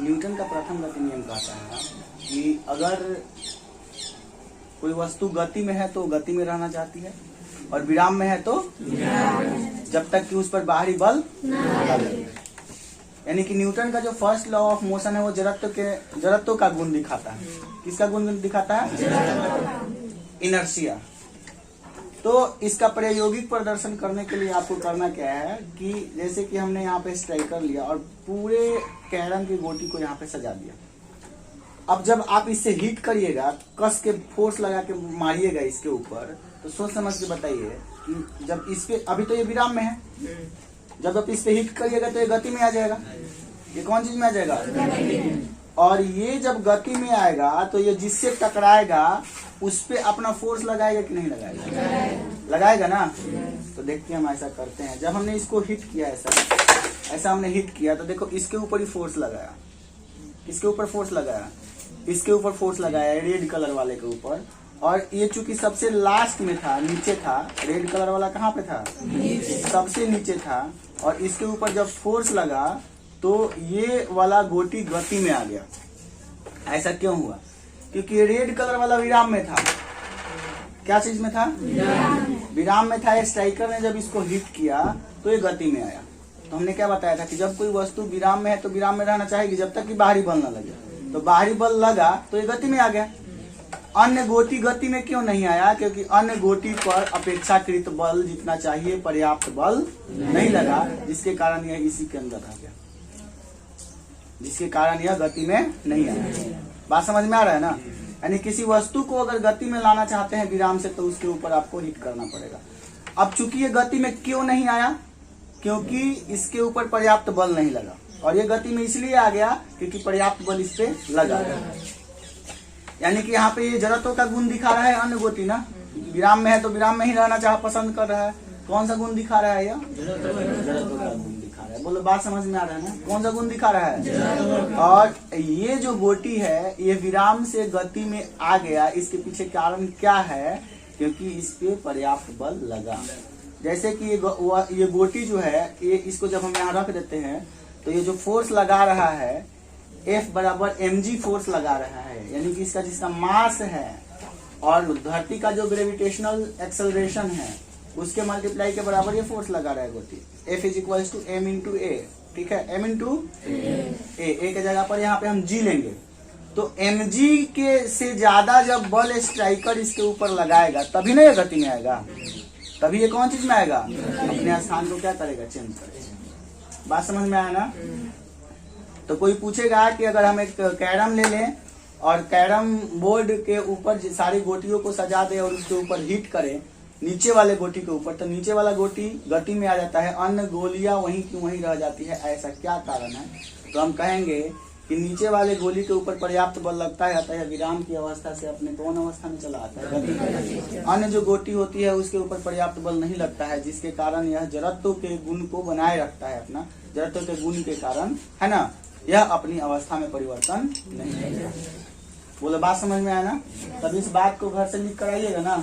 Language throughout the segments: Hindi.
न्यूटन का प्रथम गति नियम कहता है कि अगर कोई वस्तु गति में है तो गति में रहना चाहती है, और विराम में है तो जब तक कि उस पर बाहरी बल न लगे। यानी कि न्यूटन का जो फर्स्ट लॉ ऑफ मोशन है वो जड़त्व का गुण दिखाता है। किसका गुण दिखाता है? इनर्शिया। तो इसका प्रायोगिक प्रदर्शन करने के लिए आपको करना क्या है कि जैसे कि हमने यहाँ पे स्ट्राइकर लिया और पूरे कैरम की गोटी को यहाँ पे सजा दिया। अब जब आप इससे हिट करिएगा, कस के फोर्स लगा के मारिएगा इसके ऊपर, तो सोच समझ के बताइए कि जब इस पे, अभी तो ये विराम में है, जब आप इस पे हिट करिएगा तो ये गति में आ जाएगा। ये कौन चीज में आ जाएगा? और ये जब गति में आएगा तो ये जिससे टकराएगा उस पे अपना फोर्स लगाएगा कि नहीं लगाएगा? लगाएगा ना। तो देखिए हम ऐसा करते हैं, जब हमने इसको हिट किया ऐसा हमने हिट किया तो देखो इसके ऊपर ही फोर्स लगाया, इसके ऊपर फोर्स लगाया, इसके ऊपर फोर्स लगाया रेड कलर वाले के ऊपर। और ये चूंकि सबसे लास्ट में था, नीचे था, रेड कलर वाला कहाँ पे था? सबसे नीचे था। और इसके ऊपर जब फोर्स लगा तो ये वाला गोटी गति में आ गया। ऐसा क्यों हुआ? क्योंकि रेड कलर वाला विराम में था। क्या चीज में था? विराम में था। स्ट्राइकर ने जब इसको हिट किया तो ये गति में आया। तो हमने क्या बताया था कि जब कोई वस्तु विराम में है तो विराम में रहना चाहेगी जब तक कि बाहरी बल न लगे। तो बाहरी बल लगा तो ये गति में आ गया। अन्य गोटी गति में क्यों नहीं आया? क्योंकि अन्य गोटी पर अपेक्षाकृत बल जितना चाहिए पर्याप्त बल नहीं लगा, जिसके कारण यह इसी के अंदर आ गया, जिसके कारण यह गति में नहीं आया। बात समझ में आ रहा है ना? यानी किसी वस्तु को अगर गति में लाना चाहते हैं विराम से तो उसके ऊपर आपको हिट करना पड़ेगा। अब चूंकि ये गति में क्यों नहीं आया? क्योंकि इसके ऊपर पर्याप्त बल नहीं लगा। और ये गति में इसलिए आ गया क्योंकि पर्याप्त बल इस पे लगा। यानी कि यहाँ पे ये जड़त्व का गुण दिखा रहा है अन्य गोटी ना। विराम में है तो विराम में ही रहना चाह पसंद कर रहा है। कौन सा गुण दिखा रहा है? यह जड़त्व का गुण दिखा रहा है। बोलो बात समझ में आ रहा है ना? कौन सा गुण दिखा रहा है? और ये जो गोटी है ये विराम से गति में आ गया, इसके पीछे कारण क्या है? क्योंकि इस पे पर्याप्त बल लगा। जैसे कि ये गोटी जो है ये, इसको जब हम यहाँ रख देते हैं तो ये जो फोर्स लगा रहा है F बराबर mg फोर्स लगा रहा है। यानी कि इसका जिसका मास है और धरती का जो ग्रेविटेशनल एक्सेलरेशन है उसके मल्टीप्लाई के बराबर ये फोर्स लगा रहा है गोटी। F is equal to m into a. ठीक है, m इंटू ए के जगह पर यहाँ पे हम g लेंगे। तो mg के से ज्यादा जब बल स्ट्राइकर इसके ऊपर लगाएगा तभी ना ये गति में आएगा। तभी ये कौन चीज में आएगा? अपने स्थान को क्या करेगा? चेंज करेगा। बात समझ में आया ना? तो कोई पूछेगा कि अगर हम एक कैरम ले लें और कैरम बोर्ड के ऊपर सारी गोटियों को सजा दे और उसके ऊपर हिट करें नीचे वाले गोटी के ऊपर, तो नीचे वाला गोटी गति में आ जाता है, अन्य गोलियां वहीं की वहीं रह जाती है। ऐसा क्या कारण है? तो हम कहेंगे कि नीचे वाले गोली के ऊपर पर्याप्त बल लगता है, अतः विराम की अवस्था से अपने कौन अवस्था में चला आता है? गति। अन्य जो गोटी होती है उसके ऊपर पर्याप्त बल नहीं लगता है, जिसके कारण यह जड़त्व के गुण को बनाए रखता है। अपना जड़त्व के गुण के कारण, है ना, यह अपनी अवस्था में परिवर्तन नहीं करेगा। बोलो बात समझ में आया ना? तब इस बात को घर से लिख कर आइएगा ना।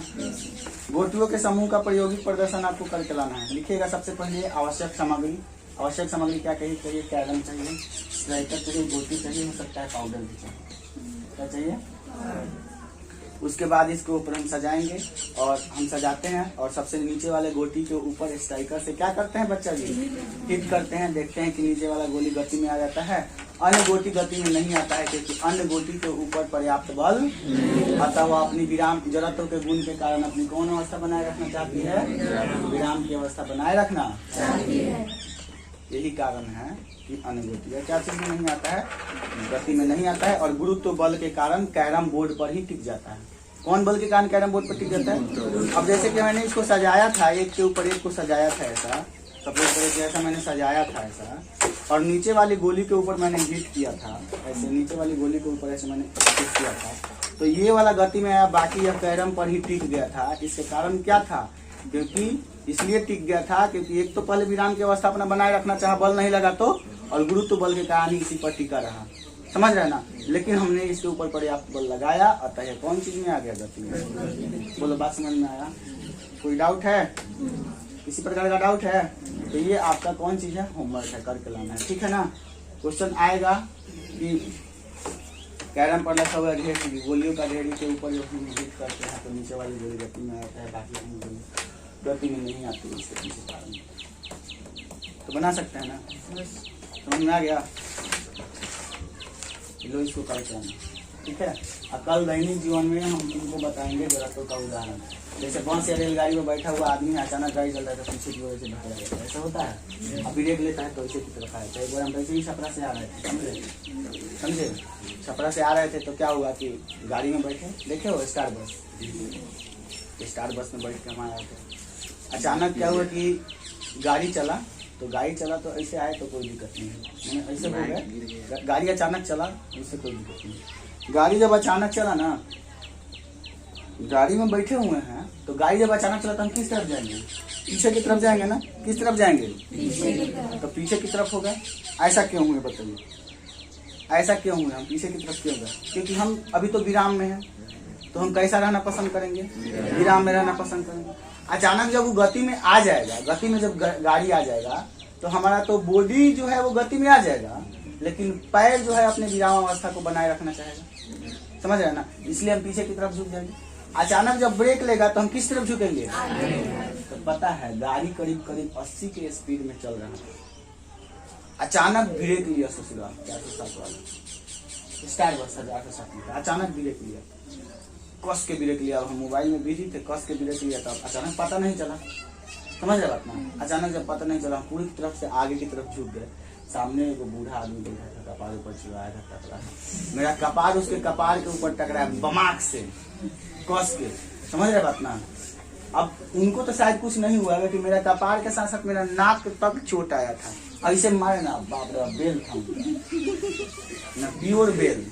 गोटियों के समूह का प्रायोगिक प्रदर्शन आपको करके लाना है। लिखिएगा सबसे पहले आवश्यक सामग्री। आवश्यक सामग्री क्या चाहिए? कैरम चाहिए, स्ट्राइकर चाहिए, गोटी चाहिए, हो सकता है पाउडर भी चाहिए। क्या चाहिए? उसके बाद इसके ऊपर हम सजाएंगे और हम सजाते हैं और सबसे नीचे वाले गोटी के ऊपर स्ट्राइकर से क्या करते हैं बच्चा जी? हिट करते हैं। देखते हैं कि नीचे वाला गोली गति में आ जाता है, अन्य गोटी गति में नहीं आता है क्योंकि अन्य गोटी के ऊपर पर्याप्त बल, अतः वह अपनी विराम जड़त्व के गुण के कारण अपनी कौन अवस्था बनाए रखना चाहती है? विराम की अवस्था बनाए रखना चाहती है। यही कारण है कि अन्य गोटी क्या चीज में नहीं आता है? गति में नहीं आता है। और गुरुत्व बल के कारण कैरम बोर्ड पर ही टिक जाता है। कौन बल के कारण कैरम बोर्ड पर टिक जाता है? अब जैसे कि मैंने इसको सजाया था, एक के ऊपर एक को सजाया था ऐसा, जैसा मैंने सजाया था ऐसा, और नीचे वाली गोली के ऊपर मैंने हिट किया था ऐसे, नीचे वाली गोली के ऊपर ऐसे मैंने हिट किया था, तो ये वाला गति में आया, बाकी यह कैरम पर ही टिक गया था। इसके कारण क्या था? क्योंकि इसलिए टिक गया था क्योंकि एक तो पहले विराम की अवस्था अपना बनाए रखना चाहा, बल नहीं लगा तो, और गुरुत्व बल के कारण ही इसी पर टिका रहा। समझ रहे ना? लेकिन हमने इसके ऊपर पर्याप्त बल लगाया, अतः यह कौन चीज में आ गया? गति में। बोलो बात समझ में आया? कोई डाउट है? किसी प्रकार का डाउट है? तो ये आपका कौन चीज है? होमवर्क है, करके लाना है। ठीक है ना? क्वेश्चन आएगा कि कैरम पर रखा हुआ ढेर गोलियों का ढेरी के ऊपर जो हम हिट करते हैं तो नीचे वाली गोली गति में आता है, बाकी की गोली गति में नहीं आती है, इसके पीछे कारण तो बना सकते हैं ना। समझ में आ गया? लो इसको करते हैं, ठीक है। अब कल दैनिक जीवन में हम तुमको बताएंगे जरूरतों का उदाहरण, जैसे बस या रेलगाड़ी में बैठा हुआ आदमी अचानक गाड़ी चल रहा है तो पीछे की वजह से धक्का लगता है, ऐसा होता है। अब ब्रेक लेता है तो इसे की तरफ आया था। एक बार हम वैसे ही छपरा से आ रहे थे, समझे छपरा से आ रहे थे तो क्या हुआ कि गाड़ी में बैठे, देखे हो स्टार बस में बैठ के हम आए थे। अचानक क्या हुआ कि गाड़ी चला तो ऐसे आए तो कोई दिक्कत नहीं है, मैंने ऐसे हो गया। गाड़ी अचानक चला इससे कोई दिक्कत नहीं। गाड़ी जब अचानक चला ना, गाड़ी में बैठे हुए हैं तो गाड़ी जब अचानक चला तो हम किस तरफ जाएंगे? पीछे की तरफ जाएंगे ना। किस तरफ जाएंगे? तो पीछे की तरफ होगा। ऐसा क्यों हुए बताइए? ऐसा क्यों हुए? हम पीछे की तरफ क्यों गए? क्योंकि हम अभी तो विराम में हैं, तो हम कैसा रहना पसंद करेंगे? विराम में रहना पसंद करेंगे। अचानक जब वो गति में आ जाएगा, गति में जब गाड़ी आ जाएगा तो हमारा तो बॉडी जो है वो गति में आ जाएगा, लेकिन पैर जो है अपने विराम अवस्था को बनाए रखना चाहेगा। समझ रहे ना? इसलिए हम पीछे की तरफ झुक जाएंगे। अचानक जब ब्रेक लेगा तो हम किस तरफ झुकेंगे? तो पता है गाड़ी करीब 80 के स्पीड में चल रहा है, अचानक ब्रेक लिया ससुराल 407 वाला स्टार बस 807 में, अचानक ब्रेक लिया, कस के ब्रेक लिया। हम मोबाइल में बिजी थे, कस के ब्रेक लिया था, अचानक पता नहीं चला। समझ रहे बात ना? अचानक जब पता नहीं चला, पूरी तरफ से आगे की तरफ झुक गए। सामने एक बूढ़ा आदमी बैठा था, कपार ऊपर चिल्लाया था, टकरा। मेरा कपार उसके कपार के ऊपर टकराया बमाक से, कस के। समझ रहे बात ना? अब उनको तो शायद कुछ नहीं हुआ, लेकिन मेरा कपार के साथ साथ मेरा नाक तक चोट आया था। ऐसे मारे ना, बाप रे, बेल था ना, प्योर बेल।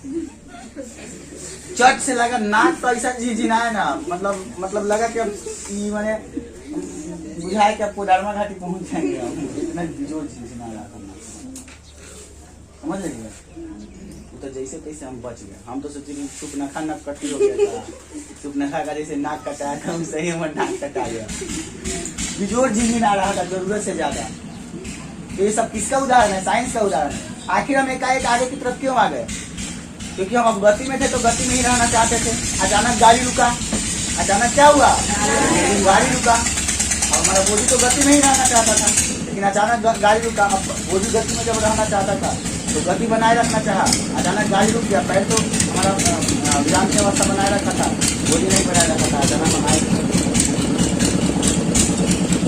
चट से लगा, नाक तो ऐसा झिझिनाया ना, मतलब लगा कि अब मैंने बुझाए कि अब कोडरमा घाटी पहुंच जाएंगे हम, इतना जोर झिझिना रहा था। समझ रही? तो जैसे तैसे हम बच गए। हम तो सोचे सुपनखा नक कटी हो गया था, सुपनखा का जैसे नाक कटाया था, हम सही में नाक कटा गया, बिजोर झिझिना रहा था जरूरत से ज्यादा। तो ये सब किसका उदाहरण है? साइंस का उदाहरण है। आखिर हम एकाएक आगे की तरफ क्यों आ गए? क्योंकि हम अब गति में थे तो गति में ही रहना चाहते थे। अचानक गाड़ी रुका, अचानक क्या हुआ? गाड़ी रुका। हमारा बॉडी तो गति में ही रहना चाहता था, लेकिन अचानक गाड़ी रुका। अब बॉडी गति में जब रहना चाहता था तो गति बनाए रखना चाहा, अचानक गाड़ी रुक गया। पहले तो हमारा विराम की अवस्था बनाए रखा था, बॉडी नहीं बनाए रखा था, अचानक बनाए।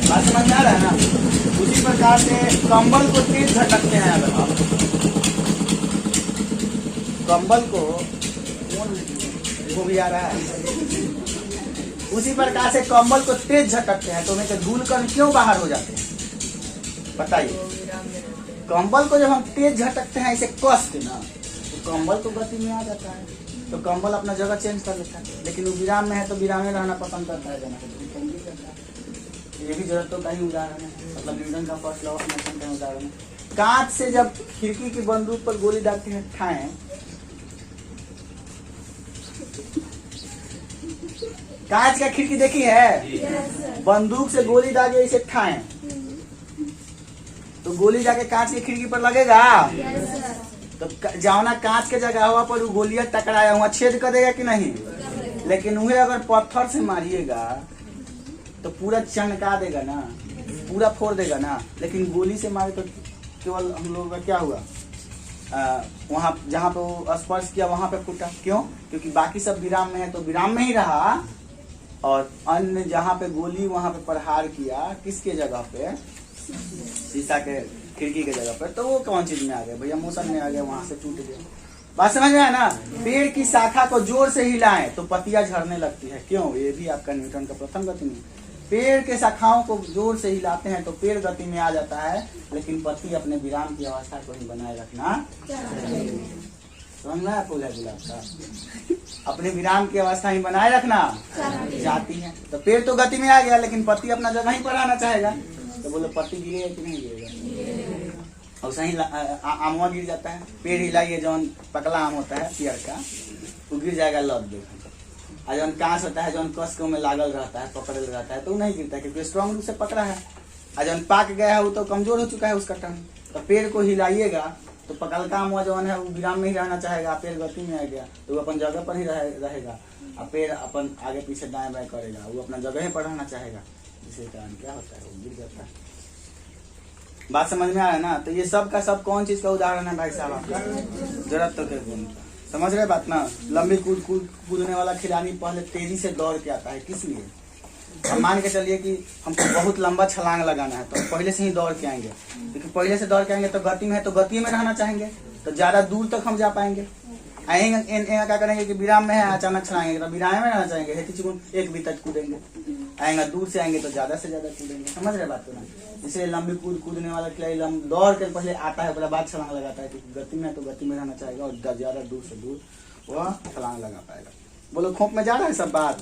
बात समझ में आ रहा है ना? उसी प्रकार से कंबल को तेज झटकते हैं। अगर आप कंबल को वो भी आ रहा है, उसी प्रकार से कंबल को तेज झटकते हैं तो उनमें से धूल कण क्यों बाहर हो जाते हैं बताइए? कंबल को जब हम तेज झटकते हैं ऐसे कस के ना, तो कंबल तो गति में आ जाता है, तो कंबल अपना जगह चेंज कर लेता है। लेकिन वो विराम में है तो विराम में रहना पसंद करता है, ये भी जरूरतों का ही उदाहरण है। मतलब न्यूटन का फर्स्ट लॉ ऑफ मोशन का उदाहरण है। कांच से जब खिड़की की बंदूक पर गोली दागते हैं ठाएं, कांच का खिड़की देखी है? बंदूक से गोली दागे इसे ठाएं तो गोली जाके कांच की खिड़की पर लगेगा। तो जाओना कांच के जगह हुआ पर गोलियां टकराया हुआ छेद कर देगा कि नहीं? लेकिन उन्हें अगर पत्थर से मारिएगा तो पूरा चनका देगा ना, पूरा फोड़ देगा ना। लेकिन गोली से मारे तो केवल हम लोगों का क्या हुआ, वहां जहाँ पे वो स्पर्श किया वहां पे फूटा। क्यों? क्योंकि बाकी सब विराम में है तो विराम में ही रहा, और अन्य जहाँ पे गोली वहां पे प्रहार किया किसके जगह पे? शीशा के खिड़की के जगह पर। तो वो कौन चीज में आ गया भैया? मोशन में आ गया, वहां से टूट गया। बात समझ में आया ना? पेड़ की शाखा को जोर से हिलाएं तो पत्तियां झड़ने लगती है। क्यों? ये भी आपका न्यूटन का प्रथम गति में। पेड़ के शाखाओं को जोर से हिलाते हैं तो पेड़ गति में आ जाता है, लेकिन पत्ती अपने विराम की अवस्था को ही बनाए रखना समझ में आपको गुलाब का अपने विराम की अवस्था ही बनाए रखना चाहती है। तो पेड़ तो गति में आ गया, लेकिन पत्ती अपना जगह ही पर आना चाहेगा। तो बोलो पत्ती गिरेगा कि नहीं गिरेगा? और सही आमवा गिर जाता है। पेड़ हिलाइए, जौन पकला आम होता है पियर का, वो गिर जाएगा लद देखो। और जौन कांच होता है, जौन कस के में लागल रहता है, पकड़ल रहता है, तो वो नहीं गिरता क्योंकि स्ट्रॉन्ग रूप से पकड़ा है। और जौन पाक गया है वो तो कमजोर हो चुका है उसका टंग। तो पेड़ को हिलाइएगा तो पकलका मुआ जवन है वो विराम में ही रहना चाहेगा, पेड़ गति में आ गया तो वो अपन जगह पर ही रहेगा, और पेड़ अपन आगे पीछे दाएं बाएं करेगा, वो अपना जगह पर रहना चाहेगा, जिसके कारण क्या होता है वो गिर जाता है। बात समझ में आ रहा है ना? तो ये सब का सब कौन चीज का उदाहरण है भाई साहब? आपका जरूरत के गुण का। समझ रहे बात ना? लंबी कूदने वाला खिलाड़ी पहले तेजी से दौड़ के आता है, किस लिए? हम मान के चलिए कि हमको बहुत लंबा छलांग लगाना है तो पहले से ही दौड़ के आएंगे, क्योंकि पहले से दौड़ के आएंगे तो गति में है, तो गति में रहना चाहेंगे, तो ज्यादा दूर तक हम जा पाएंगे। क्या करेंगे कि विराम में है अचानक छलाएंगे तो विराम में रहना चाहेंगे, एक भी तक कूदेंगे, आएंगे दूर से आएंगे तो ज्यादा से ज्यादा कूदेंगे। समझ रहे बात को ना? इसलिए लंबी कूदने वाला खिलाड़ी दौड़ के पहले आता है, उसके बाद छलांग लगाता है, क्योंकि गति में है तो गति में रहना चाहेगा और ज्यादा दूर से दूर वह छलांग लगा पाएगा। बोलो खोप में जा रहा है सब बात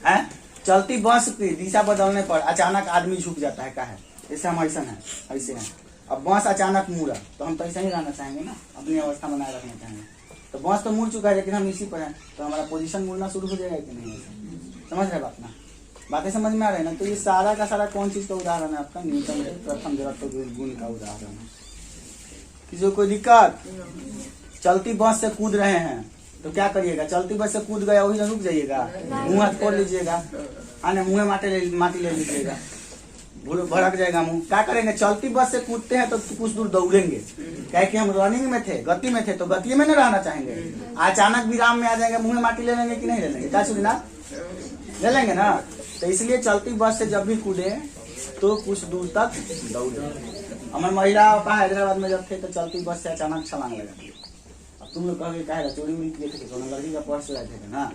है? चलती बस की दिशा बदलने पर अचानक आदमी झुक जाता है, क्या है? ऐसे हम ऐसा है, ऐसे हैं। अब बस अचानक मुड़ा तो हम तो ऐसा ही रहना चाहेंगे ना, अपनी अवस्था बनाए रखना चाहेंगे। तो बस तो मुड़ चुका है लेकिन हम इसी पर हैं, तो हमारा पोजीशन मुड़ना शुरू हो जाएगा कि नहीं? समझ रहे बात ना? बातें समझ में आ रही है ना? तो ये सारा का सारा कौन चीज का उदाहरण है? आपका न्यूटन के प्रथम जड़त्व गुण का उदाहरण है। किसी को कोई दिक्कत? चलती बस से कूद रहे हैं तो क्या करिएगा? चलती बस से कूद गया वही रुक जाइएगा, मुंह हाथ खोल लीजिएगा, आने मुँह माटी ले लीजिएगा, भड़क जाएगा मुंह। क्या करेंगे? चलती बस से कूदते हैं तो कुछ दूर दौड़ेंगे, क्या कि हम रनिंग में थे, गति में थे, तो गति में नहीं रहना चाहेंगे। अचानक विराम में आ जाएंगे, मुंह में माटी ले लेंगे कि नहीं ले लेंगे? क्या सुनिए ना, ले लेंगे ना? तो इसलिए चलती बस से जब भी कूदे तो कुछ दूर तक दौड़े। हमारे महिला हैदराबाद में जब थे तो चलती बस से अचानक छलांग लगा दी। अब तुम लोग कहोगे क्या है, चोरी उड़ी किए थे, लड़की का पर्स रहे थे ना,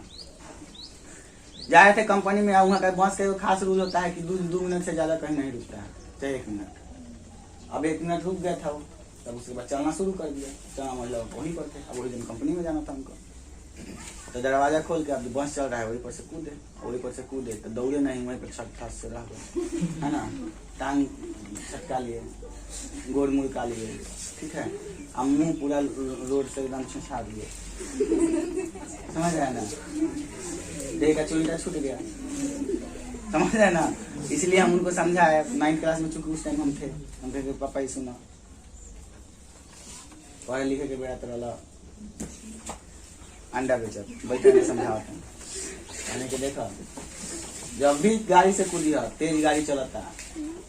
जाए थे कंपनी में, वहाँ का बस का खास रूल होता है कि 2 मिनट से ज्यादा कहीं नहीं रुकता है, चाहे 1 मिनट। अब 1 मिनट रुक गया था वो, तब उसके बाद चलना शुरू कर दिया। चलना महिला वहीं पर थे, अब वही दिन कंपनी में जाना था उनको, तो दरवाजा खोल के अब बस चल रहा है वहीं पर से कूदे, तो दौड़े नहीं, वहीं पर छटका से रह गए, है ना? टांग छटका लिए, गोड़ मुड़का लिए, ठीक है, अब मुँह पूरा रोड से एकदम छुछा दिए। समझ रहे ना? देह का चूड़ा छूट गया। समझ रहे ना? इसलिए हम उनको समझाए 9th क्लास में, चूंकि उस टाइम हम थे पापा ही सुना पढ़े लिखे के बेड़ा तरह अंडा बेचत बैठे नहीं समझाते हैं के। देखा जब भी गाड़ी से कूदी, तेज गाड़ी चलता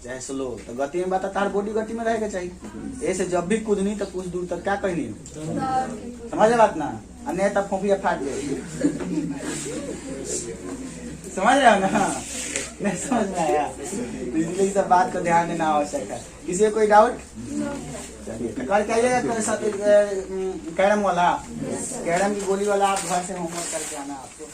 चाहे स्लो, तो गति में बात तार बॉडी गति में रहेगा चाहिए। ऐसे जब भी कूदनी तो कुछ दूर तक क्या कहनी, समझ बात ना? अन्य तब फोफिया फाट गई। समझ रहे हो ना? नहीं समझ में आया? इसलिए सब बात को ध्यान देना आवश्यक है। किसी कोई डाउट? चलिए तो कल कहिएगा कैरम वाला, कैरम की गोली वाला आप घर से होमवर्क करके आना आपको।